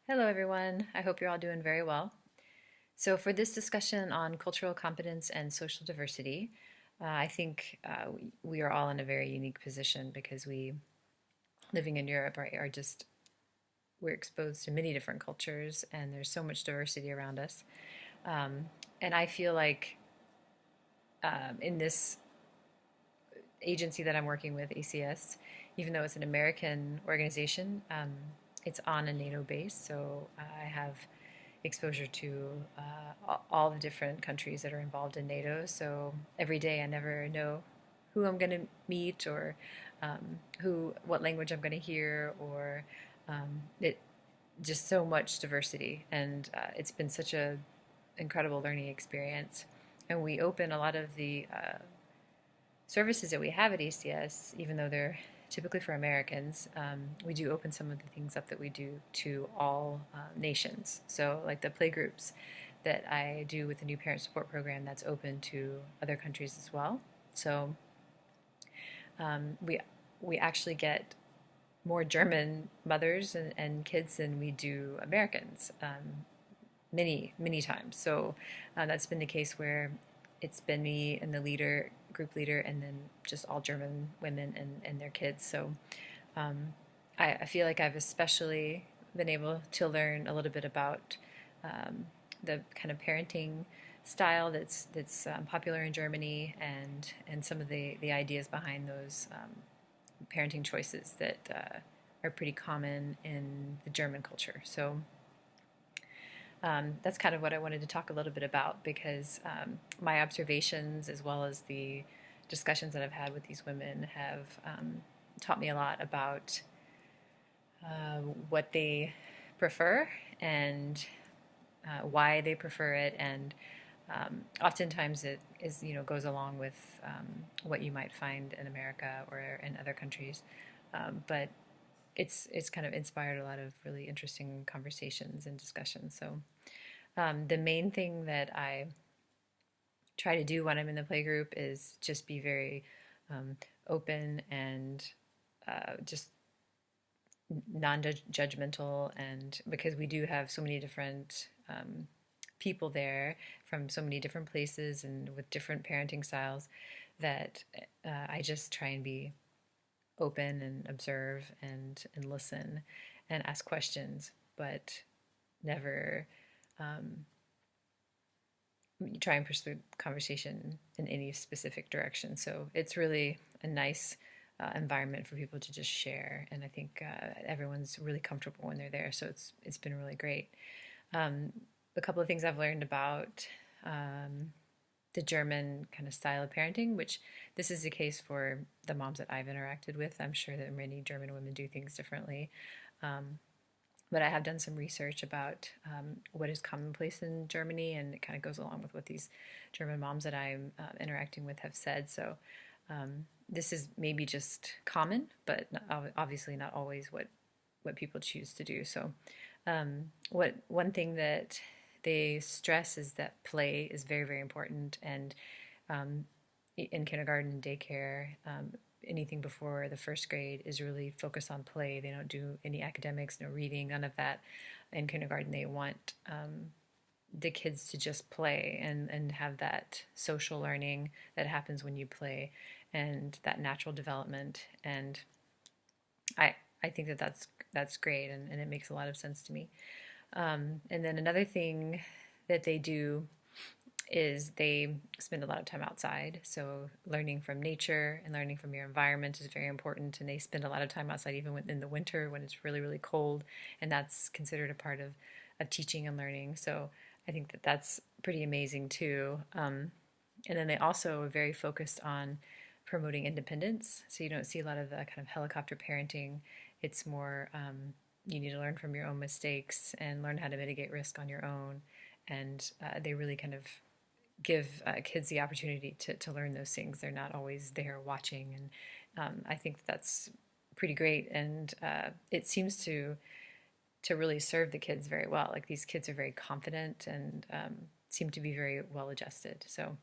Hello, everyone. I hope you're all doing very well. So, for this discussion on cultural competence and social diversity, I think we are all in a very unique position because we, living in Europe, are just we're exposed to many different cultures, and there's so much diversity around us. Um, and I feel like in this agency that I'm working with, ACS, even though it's an American organization, it's on a NATO base, so I have exposure to all the different countries that are involved in NATO. So every day I never know who I'm going to meet or what language I'm going to hear, or it just so much diversity, and it's been such a incredible learning experience. And we open a lot of the services that we have at ACS, even though they're typically for Americans, we do open some of the things up that we do to all nations. So, like the play groups that I do with the new parent support program, that's open to other countries as well. So, we actually get more German mothers and kids than we do Americans, many times. So that's been the case where it's been me and the group leader, and then just all German women and their kids. So um, I feel like I've especially been able to learn a little bit about the kind of parenting style that's popular in Germany, and some of the ideas behind those parenting choices that are pretty common in the German culture. So that's kind of what I wanted to talk a little bit about, because my observations, as well as the discussions that I've had with these women, have taught me a lot about what they prefer, and why they prefer it, and oftentimes it is, goes along with what you might find in America or in other countries, but it's kind of inspired a lot of really interesting conversations and discussions. So the main thing that I try to do when I'm in the playgroup is just be very open and just non-judgmental, and because we do have so many different people there from so many different places and with different parenting styles, that I just try and be open and observe and listen and ask questions, but never try and push the conversation in any specific direction. So it's really a nice environment for people to just share, and I think everyone's really comfortable when they're there. So it's been really great. A couple of things I've learned about the German kind of style of parenting, which this is the case for the moms that I've interacted with. I'm sure that many German women do things differently. But I have done some research about what is commonplace in Germany, and it kind of goes along with what these German moms that I'm interacting with have said. So this is maybe just common, but obviously not always what people choose to do. So one thing that they stress is that play is very, very important, and in kindergarten and daycare, anything before the first grade is really focused on play. They don't do any academics, no reading, none of that. In kindergarten, they want the kids to just play and have that social learning that happens when you play, and that natural development. And I think that that's great, and it makes a lot of sense to me. And then another thing that they do is they spend a lot of time outside. So learning from nature and learning from your environment is very important. And they spend a lot of time outside, even in the winter when it's really, really cold. And that's considered a part of teaching and learning. So I think that that's pretty amazing too. And then they also are very focused on promoting independence. So you don't see a lot of the kind of helicopter parenting. It's more you need to learn from your own mistakes and learn how to mitigate risk on your own. And they really kind of give kids the opportunity to learn those things. They're not always there watching, and I think that's pretty great. And it seems to really serve the kids very well. Like, these kids are very confident and seem to be very well adjusted. So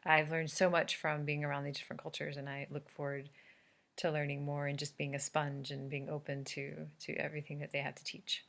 I've learned so much from being around these different cultures, and I look forward to learning more and just being a sponge and being open to everything that they have to teach.